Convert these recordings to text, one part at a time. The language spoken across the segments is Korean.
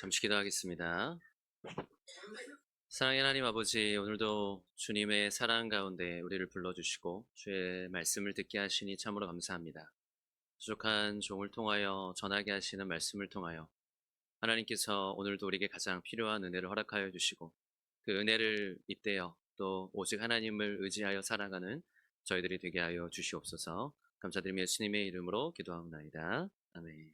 잠시 기도하겠습니다. 사랑의 하나님 아버지, 오늘도 주님의 사랑 가운데 우리를 불러주시고 주의 말씀을 듣게 하시니 참으로 감사합니다. 부족한 종을 통하여 전하게 하시는 말씀을 통하여 하나님께서 오늘도 우리에게 가장 필요한 은혜를 허락하여 주시고 그 은혜를 잇대어 또 오직 하나님을 의지하여 살아가는 저희들이 되게 하여 주시옵소서. 감사드리며 예수님의 이름으로 기도하옵나이다. 아멘.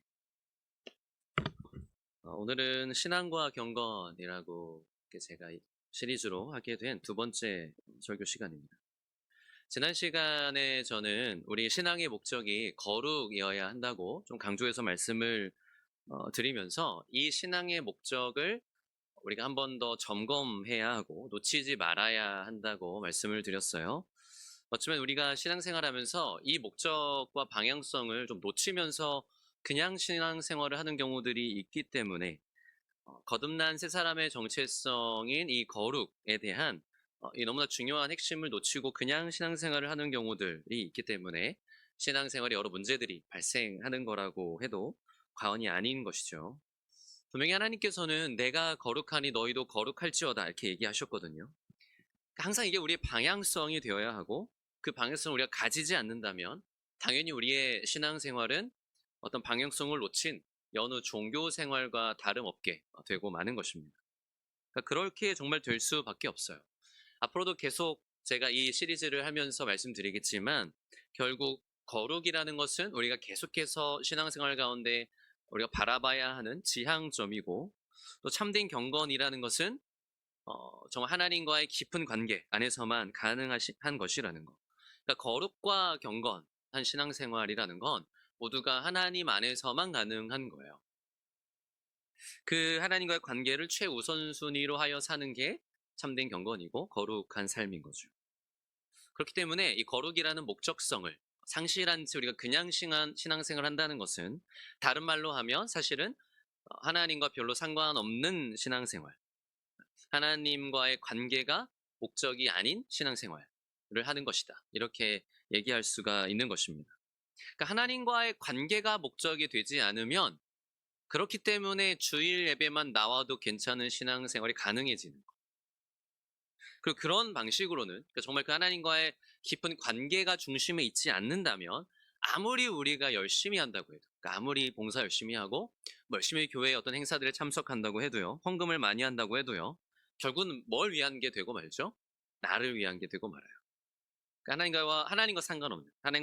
오늘은 신앙과 경건이라고 이렇게 제가 시리즈로 하게 된 두 번째 설교 시간입니다. 지난 시간에 저는 우리 신앙의 목적이 거룩이어야 한다고 좀 강조해서 말씀을 드리면서 이 신앙의 목적을 우리가 한 번 더 점검해야 하고 놓치지 말아야 한다고 말씀을 드렸어요. 어쩌면 우리가 신앙생활하면서 이 목적과 방향성을 좀 놓치면서 그냥 신앙생활을 하는 경우들이 있기 때문에 거듭난 세 사람의 정체성인 이 거룩에 대한 이 너무나 중요한 핵심을 놓치고 그냥 신앙생활을 하는 경우들이 있기 때문에 신앙생활에 여러 문제들이 발생하는 거라고 해도 과언이 아닌 것이죠. 분명히 하나님께서는 내가 거룩하니 너희도 거룩할지어다 이렇게 얘기하셨거든요. 항상 이게 우리의 방향성이 되어야 하고 그 방향성을 우리가 가지지 않는다면 당연히 우리의 신앙생활은 어떤 방향성을 놓친 여느 종교 생활과 다름없게 되고 마는 것입니다. 그러니까 그렇게 정말 될 수밖에 없어요. 앞으로도 계속 제가 이 시리즈를 하면서 말씀드리겠지만 결국 거룩이라는 것은 우리가 계속해서 신앙생활 가운데 우리가 바라봐야 하는 지향점이고 또 참된 경건이라는 것은 정말 하나님과의 깊은 관계 안에서만 가능한 것이라는 거. 그러니까 거룩과 경건한 신앙생활이라는 건 모두가 하나님 안에서만 가능한 거예요. 그 하나님과의 관계를 최우선순위로 하여 사는 게 참된 경건이고 거룩한 삶인 거죠. 그렇기 때문에 이 거룩이라는 목적성을 상실한 채 우리가 그냥 신앙생활을 한다는 것은 다른 말로 하면 사실은 하나님과 별로 상관없는 신앙생활, 하나님과의 관계가 목적이 아닌 신앙생활을 하는 것이다. 이렇게 얘기할 수가 있는 것입니다. 그러니까 하나님과의 관계가 목적이 되지 않으면 그렇기 때문에 주일 예배만 나와도 괜찮은 신앙생활이 가능해지는 거예요. 그리고 그런 방식으로는 그러니까 정말 그 하나님과의 깊은 관계가 중심에 있지 않는다면 아무리 우리가 열심히 한다고 해도 그러니까 아무리 봉사 열심히 하고 뭐 열심히 교회의 어떤 행사들에 참석한다고 해도요. 헌금을 많이 한다고 해도요. 결국은 뭘 위한 게 되고 말죠? 나를 위한 게 되고 말아요. 그러니까 하나님과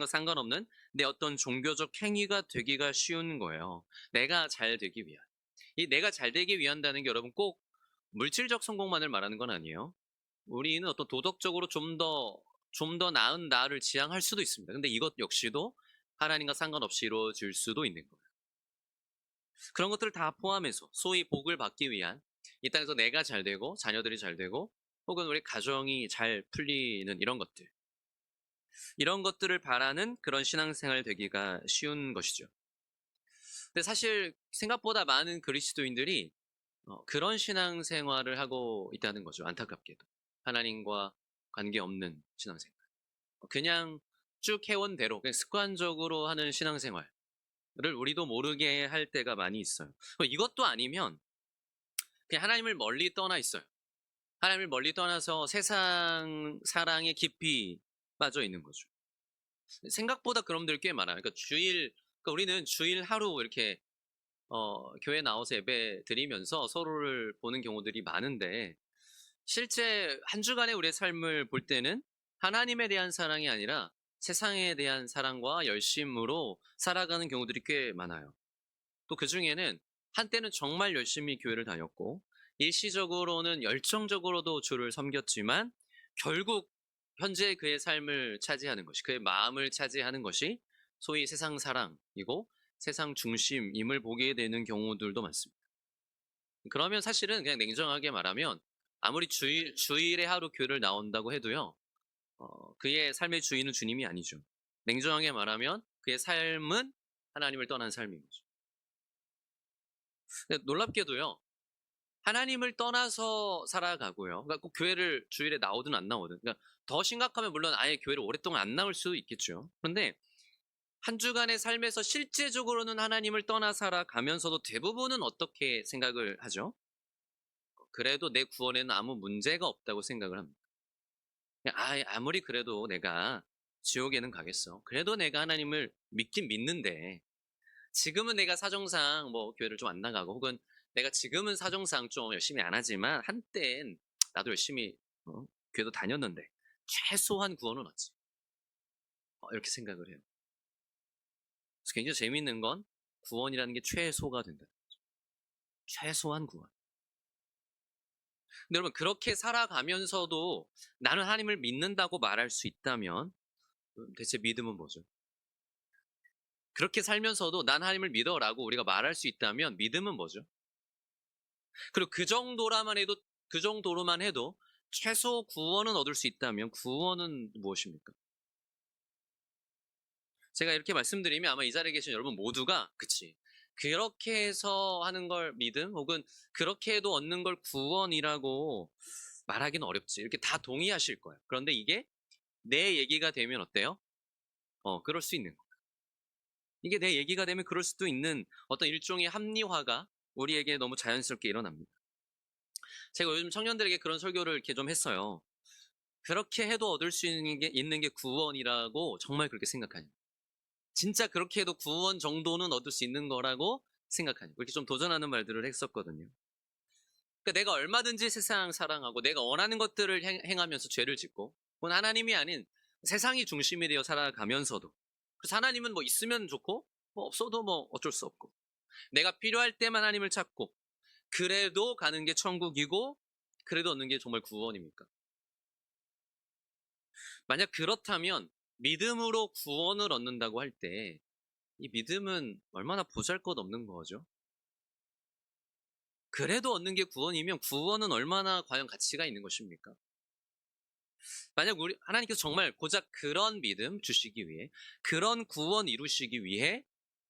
상관없는 내 어떤 종교적 행위가 되기가 쉬운 거예요. 내가 잘 되기 위한. 이 내가 잘 되기 위한다는 게 여러분 꼭 물질적 성공만을 말하는 건 아니에요. 우리는 어떤 도덕적으로 좀 더 나은 나를 지향할 수도 있습니다. 근데 이것 역시도 하나님과 상관없이 이루어질 수도 있는 거예요. 그런 것들을 다 포함해서 소위 복을 받기 위한 이 땅에서 내가 잘 되고 자녀들이 잘 되고 혹은 우리 가정이 잘 풀리는 이런 것들을 바라는 그런 신앙생활 되기가 쉬운 것이죠. 근데 사실 생각보다 많은 그리스도인들이 그런 신앙생활을 하고 있다는 거죠. 안타깝게도. 하나님과 관계없는 신앙생활. 그냥 쭉 해온 대로 그냥 습관적으로 하는 신앙생활을 우리도 모르게 할 때가 많이 있어요. 이것도 아니면 그냥 하나님을 멀리 떠나 있어요. 하나님을 멀리 떠나서 세상 사랑에 깊이 빠져 있는 거죠. 생각보다 그런 분들 꽤 많아요. 그러니까 우리는 주일 하루 이렇게 교회 나와서 예배 드리면서 서로를 보는 경우들이 많은데 실제 한 주간의 우리의 삶을 볼 때는 하나님에 대한 사랑이 아니라 세상에 대한 사랑과 열심으로 살아가는 경우들이 꽤 많아요. 또 그 중에는 한때는 정말 열심히 교회를 다녔고 일시적으로는 열정적으로도 주를 섬겼지만 결국 현재 그의 삶을 차지하는 것이 그의 마음을 차지하는 것이 소위 세상 사랑이고 세상 중심임을 보게 되는 경우들도 많습니다. 그러면 사실은 그냥 냉정하게 말하면 아무리 주일에 하루 교회를 나온다고 해도요, 그의 삶의 주인은 주님이 아니죠. 냉정하게 말하면 그의 삶은 하나님을 떠난 삶인 거죠. 근데 놀랍게도요, 하나님을 떠나서 살아가고요. 그러니까 꼭 교회를 주일에 나오든 안 나오든. 그러니까 더 심각하면 물론 아예 교회를 오랫동안 안 나올 수도 있겠죠. 그런데 한 주간의 삶에서 실제적으로는 하나님을 떠나 살아가면서도 대부분은 어떻게 생각을 하죠? 그래도 내 구원에는 아무 문제가 없다고 생각을 합니다. 그냥 아무리 그래도 내가 지옥에는 가겠어. 그래도 내가 하나님을 믿긴 믿는데 지금은 내가 사정상 뭐 교회를 좀 안 나가고 혹은 내가 지금은 사정상 좀 열심히 안 하지만 한땐 나도 열심히 교회도 다녔는데 최소한 구원은 얻지. 이렇게 생각을 해요. 그래서 굉장히 재미있는 건 구원이라는 게 최소가 된다. 최소한 구원. 근데 여러분 그렇게 살아가면서도 나는 하나님을 믿는다고 말할 수 있다면 대체 믿음은 뭐죠? 그렇게 살면서도 난 하나님을 믿어라고 우리가 말할 수 있다면 믿음은 뭐죠? 그리고 그 정도로만 해도 최소 구원은 얻을 수 있다면 구원은 무엇입니까? 제가 이렇게 말씀드리면 아마 이 자리에 계신 여러분 모두가 그치. 그렇게 해서 하는 걸 믿음 혹은 그렇게 해도 얻는 걸 구원이라고 말하기는 어렵지. 이렇게 다 동의하실 거예요. 그런데 이게 내 얘기가 되면 어때요? 그럴 수 있는 거. 이게 내 얘기가 되면 그럴 수도 있는 어떤 일종의 합리화가 우리에게 너무 자연스럽게 일어납니다. 제가 요즘 청년들에게 그런 설교를 이렇게 좀 했어요. 그렇게 해도 얻을 수 있는 게 구원이라고 정말 그렇게 생각하냐. 진짜 그렇게 해도 구원 정도는 얻을 수 있는 거라고 생각하냐. 그렇게 좀 도전하는 말들을 했었거든요. 그러니까 내가 얼마든지 세상 사랑하고 내가 원하는 것들을 행하면서 죄를 짓고 그건 하나님이 아닌 세상이 중심이 되어 살아가면서도 그래서 하나님은 뭐 있으면 좋고 뭐 없어도 뭐 어쩔 수 없고 내가 필요할 때만 하나님을 찾고 그래도 가는 게 천국이고 그래도 얻는 게 정말 구원입니까? 만약 그렇다면 믿음으로 구원을 얻는다고 할 때 이 믿음은 얼마나 보잘것없는 거죠? 그래도 얻는 게 구원이면 구원은 얼마나 과연 가치가 있는 것입니까? 만약 하나님께서 정말 고작 그런 믿음 주시기 위해 그런 구원 이루시기 위해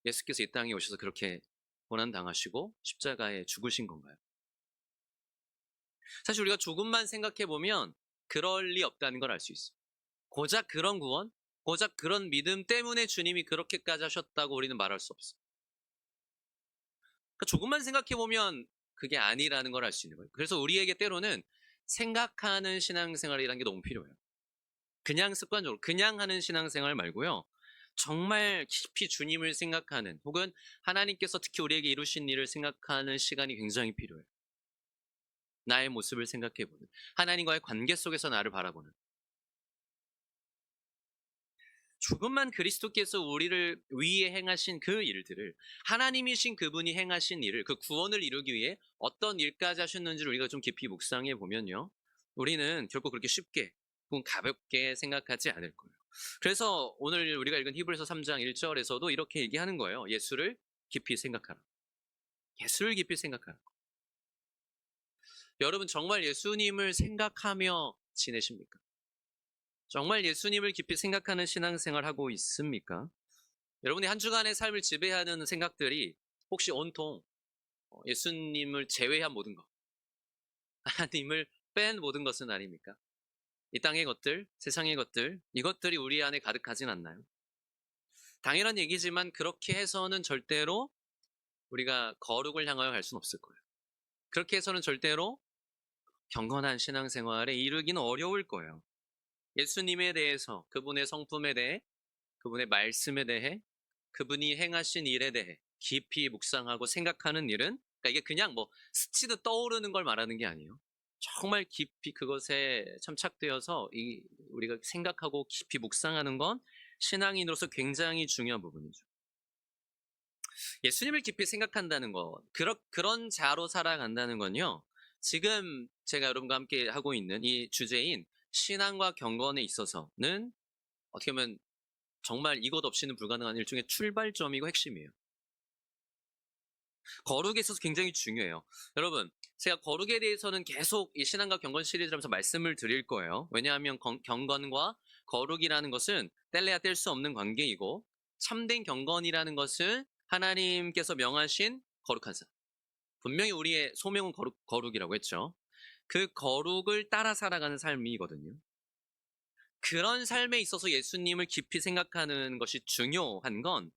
예수께서 이 땅에 오셔서 그렇게 고난당하시고 십자가에 죽으신 건가요? 사실 우리가 조금만 생각해 보면 그럴 리 없다는 걸 알 수 있어요. 고작 그런 구원, 고작 그런 믿음 때문에 주님이 그렇게까지 하셨다고 우리는 말할 수 없어요. 그러니까 조금만 생각해 보면 그게 아니라는 걸 알 수 있는 거예요. 그래서 우리에게 때로는 생각하는 신앙생활이라는 게 너무 필요해요. 그냥 습관적으로 그냥 하는 신앙생활 말고요. 정말 깊이 주님을 생각하는 혹은 하나님께서 특히 우리에게 이루신 일을 생각하는 시간이 굉장히 필요해요. 나의 모습을 생각해보는 하나님과의 관계 속에서 나를 바라보는 조금만 그리스도께서 우리를 위해 행하신 그 일들을 하나님이신 그분이 행하신 일을 그 구원을 이루기 위해 어떤 일까지 하셨는지를 우리가 좀 깊이 묵상해 보면요. 우리는 결코 그렇게 쉽게 혹은 가볍게 생각하지 않을 거예요. 그래서 오늘 우리가 읽은 히브리서 3장 1절에서도 이렇게 얘기하는 거예요. 예수를 깊이 생각하라. 예수를 깊이 생각하라. 여러분 정말 예수님을 생각하며 지내십니까? 정말 예수님을 깊이 생각하는 신앙생활 하고 있습니까? 여러분이 한 주간의 삶을 지배하는 생각들이 혹시 온통 예수님을 제외한 모든 것, 하나님을 뺀 모든 것은 아닙니까? 이 땅의 것들, 세상의 것들, 이것들이 우리 안에 가득하진 않나요? 당연한 얘기지만 그렇게 해서는 절대로 우리가 거룩을 향하여 갈 수는 없을 거예요. 그렇게 해서는 절대로 경건한 신앙생활에 이르기는 어려울 거예요. 예수님에 대해서, 그분의 성품에 대해, 그분의 말씀에 대해, 그분이 행하신 일에 대해 깊이 묵상하고 생각하는 일은 그러니까 이게 그냥 뭐 스치듯 떠오르는 걸 말하는 게 아니에요. 정말 깊이 그것에 참착되어서 우리가 생각하고 깊이 묵상하는 건 신앙인으로서 굉장히 중요한 부분이죠. 예수님을 깊이 생각한다는 것, 그런 자로 살아간다는 건요. 지금 제가 여러분과 함께 하고 있는 이 주제인 신앙과 경건에 있어서는 어떻게 보면 정말 이것 없이는 불가능한 일종의 출발점이고 핵심이에요. 거룩에 있어서 굉장히 중요해요. 여러분, 제가 거룩에 대해서는 계속 이 신앙과 경건 시리즈를 하면서 말씀을 드릴 거예요. 왜냐하면 경건과 거룩이라는 것은 뗄래야 뗄 수 없는 관계이고 참된 경건이라는 것은 하나님께서 명하신 거룩한 삶. 분명히 우리의 소명은 거룩이라고 했죠. 그 거룩을 따라 살아가는 삶이거든요. 그런 삶에 있어서 예수님을 깊이 생각하는 것이 중요한 건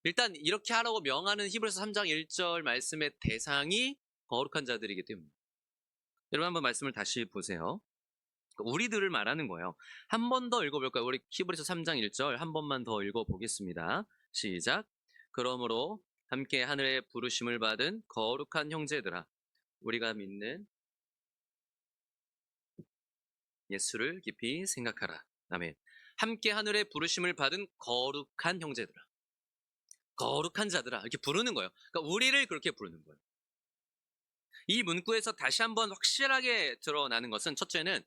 일단 이렇게 하라고 명하는 히브리서 3장 1절 말씀의 대상이 거룩한 자들이기 때문에. 여러분 한번 말씀을 다시 보세요. 우리들을 말하는 거예요. 한 번 더 읽어볼까요? 우리 히브리서 3장 1절 한 번만 더 읽어보겠습니다. 시작. 그러므로 함께 하늘의 부르심을 받은 거룩한 형제들아, 우리가 믿는 예수를 깊이 생각하라. 아멘. 함께 하늘의 부르심을 받은 거룩한 형제들아, 거룩한 자들아 이렇게 부르는 거예요. 그러니까 우리를 그렇게 부르는 거예요. 이 문구에서 다시 한번 확실하게 드러나는 것은 첫째는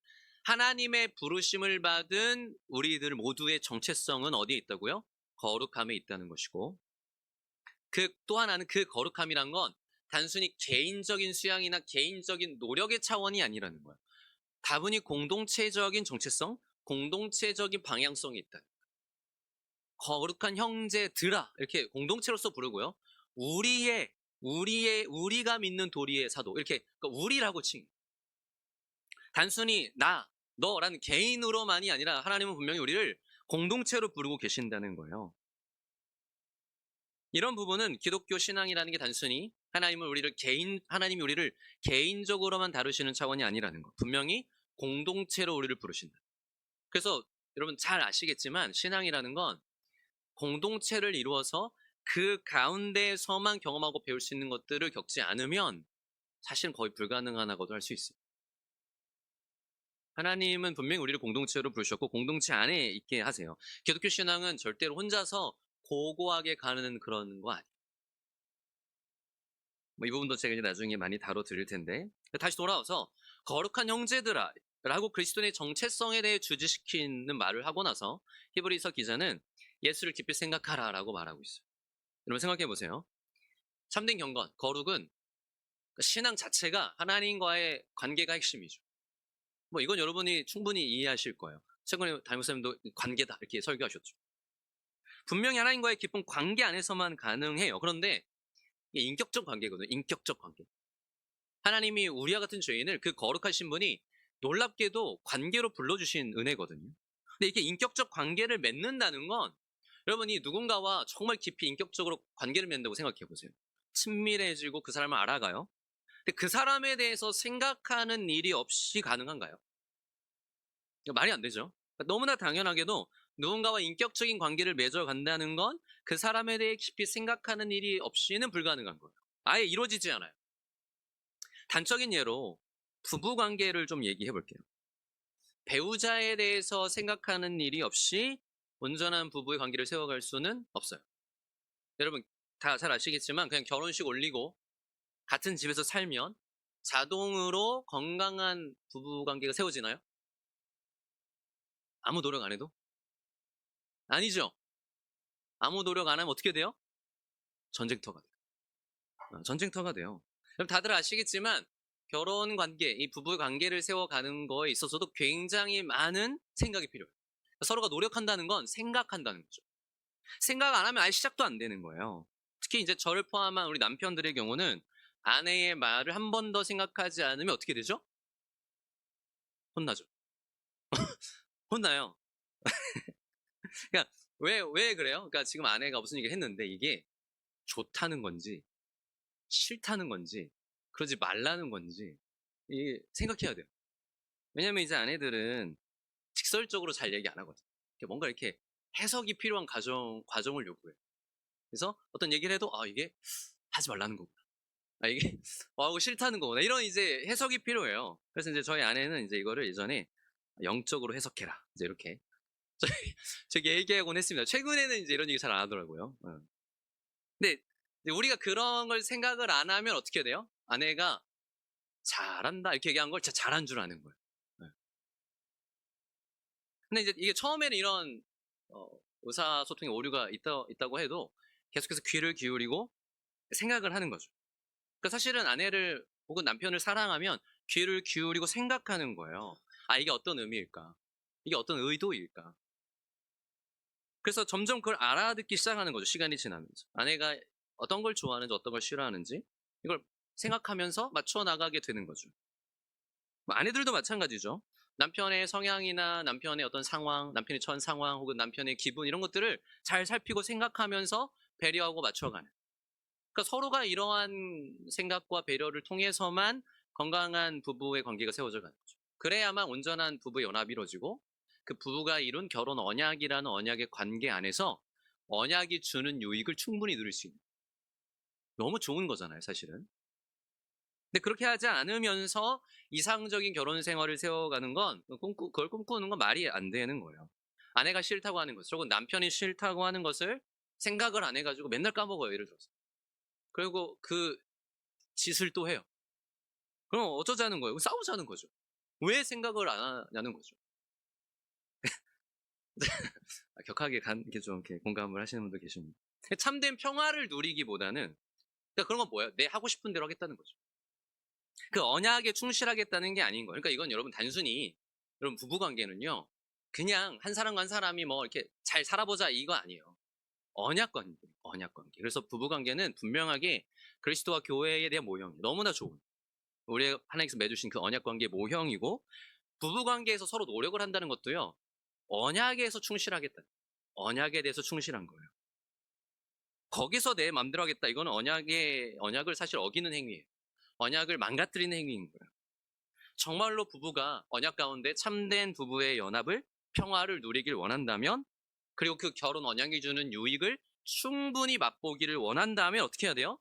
하나님의 부르심을 받은 우리들 모두의 정체성은 어디에 있다고요? 거룩함에 있다는 것이고, 또 하나는 그 거룩함이란 건 단순히 개인적인 수양이나 개인적인 노력의 차원이 아니라는 거예요. 다분히 공동체적인 정체성, 공동체적인 방향성이 있다. 거룩한 형제들아 이렇게 공동체로서 부르고요. 우리가 믿는 도리의 사도 이렇게 그러니까 우리라고 칭. 단순히 나, 너라는 개인으로만이 아니라 하나님은 분명히 우리를 공동체로 부르고 계신다는 거예요. 이런 부분은 기독교 신앙이라는 게 단순히 하나님이 우리를 개인적으로만 다루시는 차원이 아니라는 거. 분명히 공동체로 우리를 부르신다. 그래서 여러분 잘 아시겠지만 신앙이라는 건 공동체를 이루어서 그 가운데서만 경험하고 배울 수 있는 것들을 겪지 않으면 사실은 거의 불가능하다고도 할 수 있어요. 하나님은 분명히 우리를 공동체로 부르셨고 공동체 안에 있게 하세요. 기독교 신앙은 절대로 혼자서 고고하게 가는 그런 거 아니에요. 이 부분도 제가 이제 나중에 많이 다뤄드릴 텐데 다시 돌아와서 거룩한 형제들아 라고 그리스도의 정체성에 대해 주지시키는 말을 하고 나서 히브리서 기자는 예수를 깊이 생각하라 라고 말하고 있어요. 여러분 생각해 보세요. 참된 경건, 거룩은 신앙 자체가 하나님과의 관계가 핵심이죠. 이건 여러분이 충분히 이해하실 거예요. 최근에 담임선생님도 관계다 이렇게 설교하셨죠. 분명히 하나님과의 깊은 관계 안에서만 가능해요. 그런데 이게 인격적 관계거든요. 인격적 관계. 하나님이 우리와 같은 죄인을 그 거룩하신 분이 놀랍게도 관계로 불러주신 은혜거든요. 근데 이렇게 인격적 관계를 맺는다는 건 여러분이 누군가와 정말 깊이 인격적으로 관계를 맺는다고 생각해 보세요. 친밀해지고 그 사람을 알아가요. 근데 그 사람에 대해서 생각하는 일이 없이 가능한가요? 말이 안 되죠. 너무나 당연하게도 누군가와 인격적인 관계를 맺어간다는 건 그 사람에 대해 깊이 생각하는 일이 없이는 불가능한 거예요. 아예 이루어지지 않아요. 단적인 예로 부부 관계를 좀 얘기해 볼게요. 배우자에 대해서 생각하는 일이 없이 온전한 부부의 관계를 세워갈 수는 없어요. 여러분 다 잘 아시겠지만 그냥 결혼식 올리고 같은 집에서 살면 자동으로 건강한 부부 관계가 세워지나요? 아무 노력 안 해도? 아니죠. 아무 노력 안 하면 어떻게 돼요? 전쟁터가 돼요. 전쟁터가 돼요. 그럼 다들 아시겠지만 결혼 관계, 이 부부 관계를 세워가는 거에 있어서도 굉장히 많은 생각이 필요해요. 서로가 노력한다는 건 생각한다는 거죠. 생각 안 하면 아예 시작도 안 되는 거예요. 특히 이제 저를 포함한 우리 남편들의 경우는 아내의 말을 한 번 더 생각하지 않으면 어떻게 되죠? 혼나죠. 혼나요. 그러니까 왜 그래요? 그러니까 지금 아내가 무슨 얘기를 했는데 이게 좋다는 건지 싫다는 건지 그러지 말라는 건지 이게 생각해야 돼요. 왜냐면 이제 아내들은 직설적으로 잘 얘기 안 하거든요. 뭔가 이렇게 해석이 필요한 과정을 요구해요. 그래서 어떤 얘기를 해도 이게 하지 말라는 거구나. 이게 하고 싫다는 거구나. 이런 이제 해석이 필요해요. 그래서 이제 저희 아내는 이제 이거를 예전에 영적으로 해석해라. 이제 이렇게 저기 얘기하곤 했습니다. 최근에는 이제 이런 얘기 잘 안 하더라고요. 근데 우리가 그런 걸 생각을 안 하면 어떻게 돼요? 아내가 잘한다 이렇게 얘기한 걸 진짜 잘한 줄 아는 거예요. 네. 근데 이제 이게 처음에는 이런 의사소통의 오류가 있다고 해도 계속해서 귀를 기울이고 생각을 하는 거죠. 그러니까 사실은 아내를 혹은 남편을 사랑하면 귀를 기울이고 생각하는 거예요. 이게 어떤 의미일까? 이게 어떤 의도일까? 그래서 점점 그걸 알아듣기 시작하는 거죠. 시간이 지나면서. 아내가 어떤 걸 좋아하는지 어떤 걸 싫어하는지 이걸 생각하면서 맞춰 나가게 되는 거죠. 아내들도 마찬가지죠. 남편의 성향이나 남편의 어떤 상황, 남편이 처한 상황 혹은 남편의 기분 이런 것들을 잘 살피고 생각하면서 배려하고 맞춰가는. 그러니까 서로가 이러한 생각과 배려를 통해서만 건강한 부부의 관계가 세워져 가는 거죠. 그래야만 온전한 부부의 연합이 이루어지고 그 부부가 이룬 결혼 언약이라는 언약의 관계 안에서 언약이 주는 유익을 충분히 누릴 수 있는 너무 좋은 거잖아요, 사실은. 근데 그렇게 하지 않으면서 이상적인 결혼 생활을 세워가는 건 그걸 꿈꾸는 건 말이 안 되는 거예요. 아내가 싫다고 하는 것을 혹은 남편이 싫다고 하는 것을 생각을 안 해 가지고 맨날 까먹어요, 예를 들어서. 그리고 그 짓을 또 해요. 그럼 어쩌자는 거예요? 싸우자는 거죠. 왜 생각을 안 하냐는 거죠. 격하게 이렇게 좀 이렇게 공감을 하시는 분도 계십니다. 참된 평화를 누리기보다는 그러니까 그런 건 뭐예요? 내 하고 싶은 대로 하겠다는 거죠. 그 언약에 충실하겠다는 게 아닌 거예요. 그러니까 이건 여러분 단순히 여러분 부부 관계는요. 그냥 한 사람과 한 사람이 뭐 이렇게 잘 살아보자 이거 아니에요. 언약 관계, 언약 관계. 그래서 부부 관계는 분명하게 그리스도와 교회에 대한 모형, 너무나 좋은 우리 하나님께서 맺으신 그 언약 관계의 모형이고 부부 관계에서 서로 노력을 한다는 것도요. 언약에서 충실하겠다. 언약에 대해서 충실한 거예요. 거기서 내 맘대로 하겠다. 이거는 언약을 사실 어기는 행위예요. 언약을 망가뜨리는 행위인 거예요. 정말로 부부가 언약 가운데 참된 부부의 연합을 평화를 누리길 원한다면 그리고 그 결혼 언약이 주는 유익을 충분히 맛보기를 원한다면 어떻게 해야 돼요?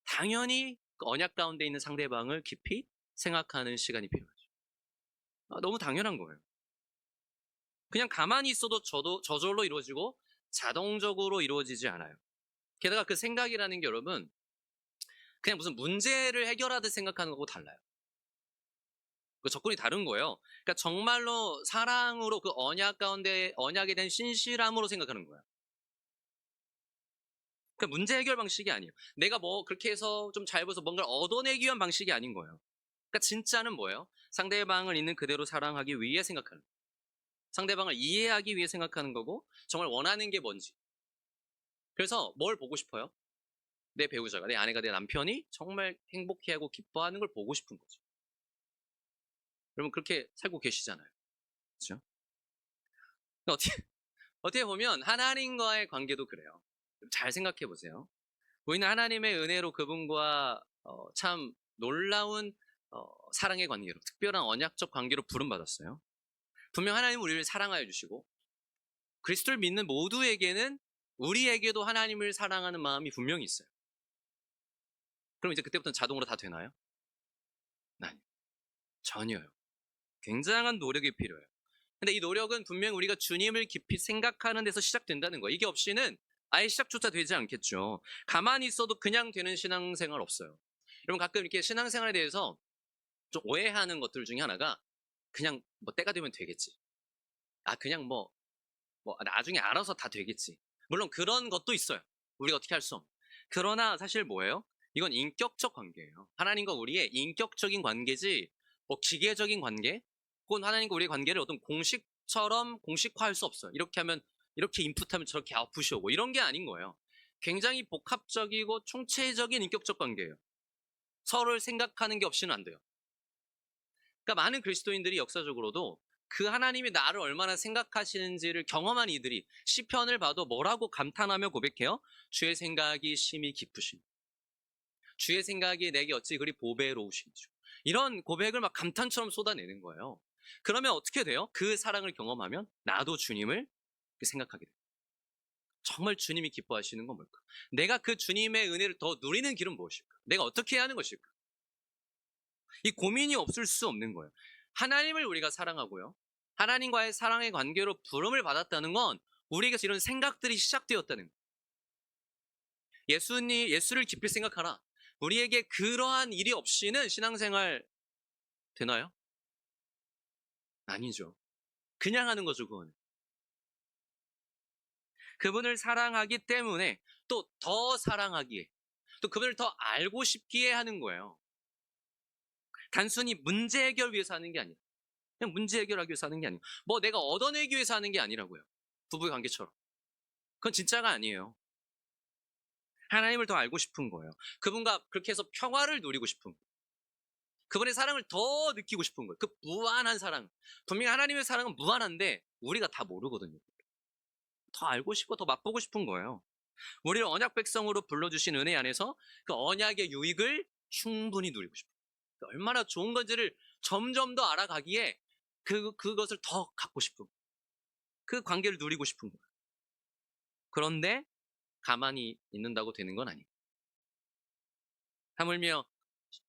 당연히 그 언약 가운데 있는 상대방을 깊이 생각하는 시간이 필요하죠. 너무 당연한 거예요. 그냥 가만히 있어도 저절로 이루어지고 자동적으로 이루어지지 않아요. 게다가 그 생각이라는 게 여러분 그냥 무슨 문제를 해결하듯 생각하는 거고 달라요. 그 접근이 다른 거예요. 그러니까 정말로 사랑으로 그 언약 가운데 언약에 대한 신실함으로 생각하는 거예요. 그러니까 문제 해결 방식이 아니에요. 내가 뭐 그렇게 해서 좀 잘 보여서 뭔가를 얻어내기 위한 방식이 아닌 거예요. 그러니까 진짜는 뭐예요? 상대방을 있는 그대로 사랑하기 위해 생각하는 거예요. 상대방을 이해하기 위해 생각하는 거고 정말 원하는 게 뭔지. 그래서 뭘 보고 싶어요? 내 배우자가, 내 아내가, 내 남편이 정말 행복해하고 기뻐하는 걸 보고 싶은 거죠. 여러분 그렇게 살고 계시잖아요. 그렇죠? 어떻게 어떻게 보면 하나님과의 관계도 그래요. 잘 생각해 보세요. 우리는 하나님의 은혜로 그분과 참 놀라운 사랑의 관계로 특별한 언약적 관계로 부름받았어요. 분명 하나님은 우리를 사랑하여 주시고 그리스도를 믿는 모두에게는 우리에게도 하나님을 사랑하는 마음이 분명히 있어요. 그럼 이제 그때부터는 자동으로 다 되나요? 아니요. 전혀요. 굉장한 노력이 필요해요. 근데 이 노력은 분명 우리가 주님을 깊이 생각하는 데서 시작된다는 거예요. 이게 없이는 아예 시작조차 되지 않겠죠. 가만히 있어도 그냥 되는 신앙생활 없어요. 여러분 가끔 이렇게 신앙생활에 대해서 좀 오해하는 것들 중에 하나가 그냥 뭐 때가 되면 되겠지. 그냥 뭐 나중에 알아서 다 되겠지. 물론 그런 것도 있어요. 우리가 어떻게 할 수 없는. 그러나 사실 뭐예요? 이건 인격적 관계예요. 하나님과 우리의 인격적인 관계지 뭐 기계적인 관계 혹은 하나님과 우리의 관계를 어떤 공식처럼 공식화할 수 없어요. 이렇게 하면 이렇게 인풋하면 저렇게 아웃풋이 오고 이런 게 아닌 거예요. 굉장히 복합적이고 총체적인 인격적 관계예요. 서로를 생각하는 게 없이는 안 돼요. 그러니까 많은 그리스도인들이 역사적으로도 그 하나님이 나를 얼마나 생각하시는지를 경험한 이들이 시편을 봐도 뭐라고 감탄하며 고백해요? 주의 생각이 심히 깊으신 주의 생각이 내게 어찌 그리 보배로우신지 이런 고백을 막 감탄처럼 쏟아내는 거예요. 그러면 어떻게 돼요? 그 사랑을 경험하면 나도 주님을 생각하게 돼요. 정말 주님이 기뻐하시는 건 뭘까? 내가 그 주님의 은혜를 더 누리는 길은 무엇일까? 내가 어떻게 해야 하는 것일까? 이 고민이 없을 수 없는 거예요. 하나님을 우리가 사랑하고요. 하나님과의 사랑의 관계로 부름을 받았다는 건 우리에게서 이런 생각들이 시작되었다는 거예요. 예수를 깊이 생각하라. 우리에게 그러한 일이 없이는 신앙생활 되나요? 아니죠. 그냥 하는 거죠, 그거는. 그분을 사랑하기 때문에 또 더 사랑하기에 또 그분을 더 알고 싶기에 하는 거예요. 단순히 문제 해결 위해서 하는 게 아니라 그냥 문제 해결하기 위해서 하는 게 아니고 뭐 내가 얻어내기 위해서 하는 게 아니라고요. 부부의 관계처럼. 그건 진짜가 아니에요. 하나님을 더 알고 싶은 거예요. 그분과 그렇게 해서 평화를 누리고 싶은 거예요. 그분의 사랑을 더 느끼고 싶은 거예요. 그 무한한 사랑. 분명히 하나님의 사랑은 무한한데 우리가 다 모르거든요. 더 알고 싶고 더 맛보고 싶은 거예요. 우리를 언약 백성으로 불러주신 은혜 안에서 그 언약의 유익을 충분히 누리고 싶어요. 얼마나 좋은 건지를 점점 더 알아가기에 그것을 더 갖고 싶은 거예요. 그 관계를 누리고 싶은 거예요. 그런데 가만히 있는다고 되는 건 아니에요. 하물며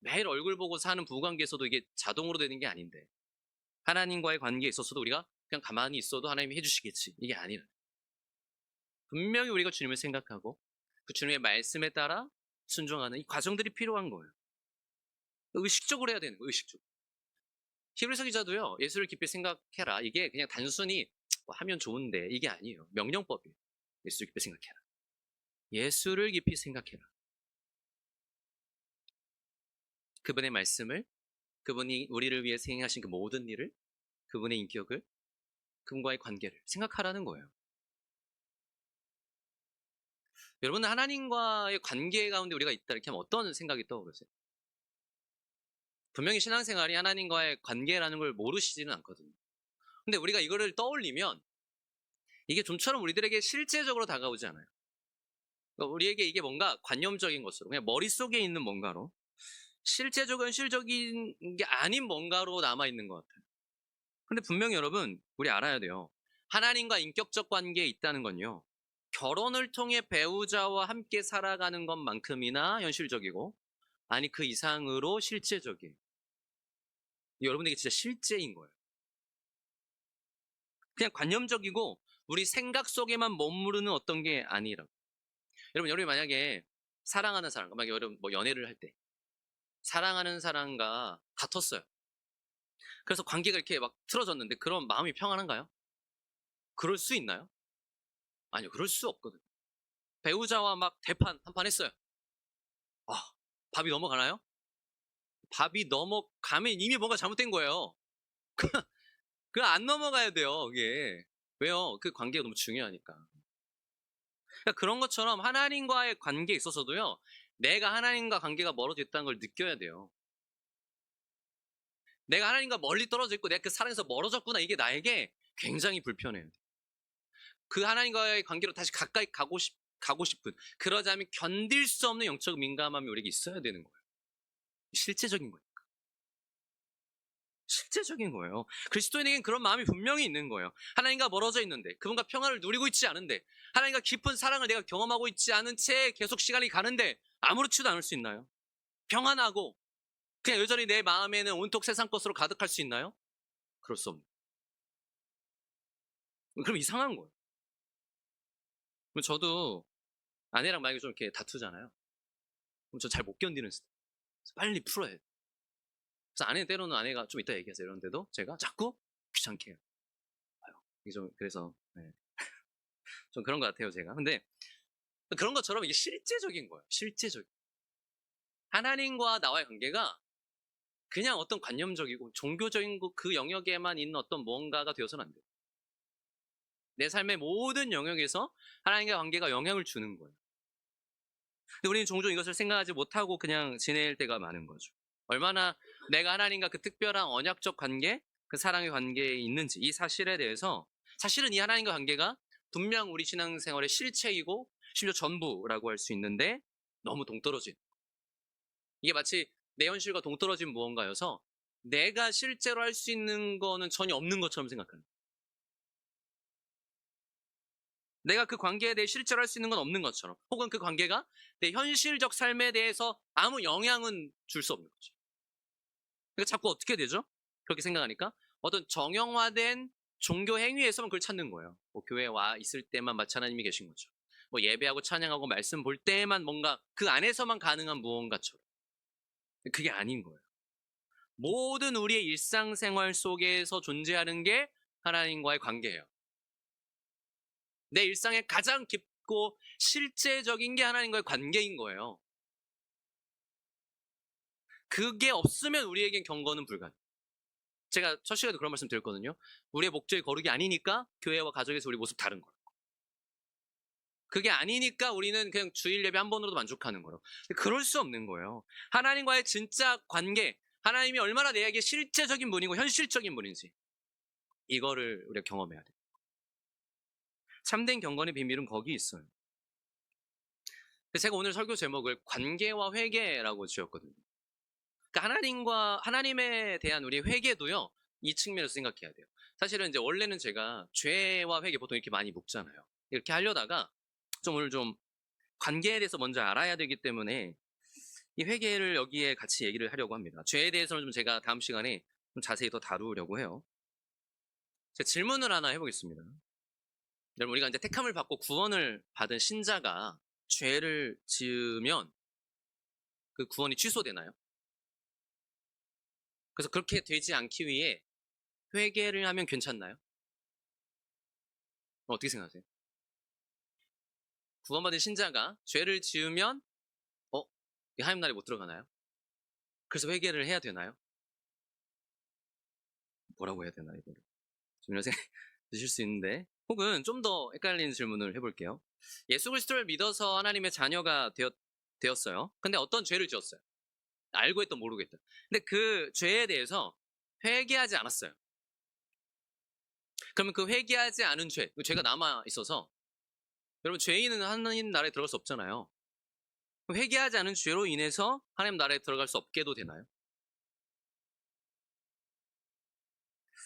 매일 얼굴 보고 사는 부부관계에서도 이게 자동으로 되는 게 아닌데 하나님과의 관계에 있어서도 우리가 그냥 가만히 있어도 하나님이 해주시겠지. 이게 아니라 분명히 우리가 주님을 생각하고 그 주님의 말씀에 따라 순종하는 이 과정들이 필요한 거예요. 의식적으로 해야 되는 거예요. 의식적으로. 히브리서 기자도요. 예수를 깊이 생각해라. 이게 그냥 단순히 뭐 하면 좋은데 이게 아니에요. 명령법이에요. 예수를 깊이 생각해라. 예수를 깊이 생각해라. 그분의 말씀을, 그분이 우리를 위해 행하신 그 모든 일을, 그분의 인격을, 그분과의 관계를 생각하라는 거예요. 여러분은 하나님과의 관계 가운데 우리가 있다 이렇게 하면 어떤 생각이 떠오르세요? 분명히 신앙생활이 하나님과의 관계라는 걸 모르시지는 않거든요. 근데 우리가 이거를 떠올리면 이게 좀처럼 우리들에게 실제적으로 다가오지 않아요. 그러니까 우리에게 이게 뭔가 관념적인 것으로 그냥 머릿속에 있는 뭔가로 실제적 현실적인 게 아닌 뭔가로 남아있는 것 같아요. 근데 분명히 여러분 우리 알아야 돼요. 하나님과 인격적 관계에 있다는 건요. 결혼을 통해 배우자와 함께 살아가는 것만큼이나 현실적이고 아니 그 이상으로 실제적이에요. 여러분에게 진짜 실제인 거예요. 그냥 관념적이고 우리 생각 속에만 머무르는 어떤 게 아니라. 여러분이 만약에 사랑하는 사람과 만약에 여러분 뭐 연애를 할 때 사랑하는 사람과 같았어요. 그래서 관계가 이렇게 막 틀어졌는데 그럼 마음이 평안한가요? 그럴 수 있나요? 아니요, 그럴 수 없거든요. 배우자와 막 대판 한 판 했어요. 아, 밥이 넘어가나요? 밥이 넘어가면 이미 뭔가 잘못된 거예요. 그 안 넘어가야 돼요, 그게. 왜요? 그 관계가 너무 중요하니까. 그러니까 그런 것처럼 하나님과의 관계에 있어서도요, 내가 하나님과 관계가 멀어져 있다는 걸 느껴야 돼요. 내가 하나님과 멀리 떨어져 있고 내가 그 사랑에서 멀어졌구나. 이게 나에게 굉장히 불편해요. 그 하나님과의 관계로 다시 가까이 가고 싶은, 그러자면 견딜 수 없는 영적 민감함이 우리에게 있어야 되는 거예요. 실제적인 거예요. 실제적인 거예요. 그리스도인에게는 그런 마음이 분명히 있는 거예요. 하나님과 멀어져 있는데, 그분과 평안을 누리고 있지 않은데, 하나님과 깊은 사랑을 내가 경험하고 있지 않은 채 계속 시간이 가는데 아무렇지도 않을 수 있나요? 평안하고 그냥 여전히 내 마음에는 온통 세상 것으로 가득할 수 있나요? 그럴 수 없는. 그럼 이상한 거예요. 저도 아내랑 만약에 좀 이렇게 다투잖아요. 그럼 저 잘 못 견디는 스타일. 빨리 풀어야 돼. 그래서 아내는 때로는 아내가 좀 이따 얘기하세요 이러는데도 제가 자꾸 귀찮게 해요. 아유, 이게 좀 그래서 네. 좀 그런 것 같아요 제가. 근데 그런 것처럼 이게 실제적인 거예요. 실제적. 하나님과 나와의 관계가 그냥 어떤 관념적이고 종교적인 그 영역에만 있는 어떤 무언가가 되어서는 안 돼요. 내 삶의 모든 영역에서 하나님과 관계가 영향을 주는 거예요. 근데 우리는 종종 이것을 생각하지 못하고 그냥 지낼 때가 많은 거죠. 얼마나 내가 하나님과 그 특별한 언약적 관계, 그 사랑의 관계에 있는지 이 사실에 대해서 사실은 이 하나님과 관계가 분명 우리 신앙생활의 실체이고 심지어 전부라고 할 수 있는데 너무 동떨어진, 이게 마치 내 현실과 동떨어진 무언가여서 내가 실제로 할 수 있는 거는 전혀 없는 것처럼 생각하는, 내가 그 관계에 대해 실제로 할 수 있는 건 없는 것처럼, 혹은 그 관계가 내 현실적 삶에 대해서 아무 영향은 줄 수 없는 거죠. 그러니까 자꾸 어떻게 되죠? 그렇게 생각하니까 어떤 정형화된 종교 행위에서만 그걸 찾는 거예요. 뭐 교회에 와 있을 때만 마치 하나님이 계신 거죠. 뭐 예배하고 찬양하고 말씀 볼 때만 뭔가 그 안에서만 가능한 무언가처럼. 그게 아닌 거예요. 모든 우리의 일상생활 속에서 존재하는 게 하나님과의 관계예요. 내 일상에 가장 깊고 실제적인 게 하나님과의 관계인 거예요. 그게 없으면 우리에겐 경건은 불가능. 제가 첫 시간에도 그런 말씀 드렸거든요. 우리의 목적이 거룩이 아니니까 교회와 가정에서 우리 모습 다른 거예요. 그게 아니니까 우리는 그냥 주일 예배 한 번으로도 만족하는 거예요. 그럴 수 없는 거예요. 하나님과의 진짜 관계, 하나님이 얼마나 내게 실제적인 분이고 현실적인 분인지 이거를 우리가 경험해야 돼요. 참된 경건의 비밀은 거기 있어요. 그래서 제가 오늘 설교 제목을 관계와 회개라고 지었거든요. 그러니까 하나님에 대한 우리 회개도요, 이 측면에서 생각해야 돼요. 사실은 이제 원래는 제가 죄와 회개 보통 이렇게 많이 묶잖아요. 이렇게 하려다가 오늘 좀 관계에 대해서 먼저 알아야 되기 때문에 이 회개를 여기에 같이 얘기를 하려고 합니다. 죄에 대해서는 좀 제가 다음 시간에 좀 자세히 더 다루려고 해요. 제가 질문을 하나 해보겠습니다. 여러분, 우리가 이제 택함을 받고 구원을 받은 신자가 죄를 지으면 그 구원이 취소되나요? 그래서 그렇게 되지 않기 위해 회개를 하면 괜찮나요? 어떻게 생각하세요? 구원받은 신자가 죄를 지으면 하나님 나라에 못 들어가나요? 그래서 회개를 해야 되나요? 뭐라고 해야 되나 이거를 좀 이런 생각 드실 수 있는데, 혹은 좀 더 헷갈리는 질문을 해볼게요. 예수 그리스도를 믿어서 하나님의 자녀가 되었어요. 근데 어떤 죄를 지었어요? 알고 했던 모르고 했던. 근데 그 죄에 대해서 회개하지 않았어요. 그러면 그 회개하지 않은 죄, 그 죄가 남아 있어서, 여러분, 죄인은 하나님 나라에 들어갈 수 없잖아요. 회개하지 않은 죄로 인해서 하나님 나라에 들어갈 수 없게도 되나요?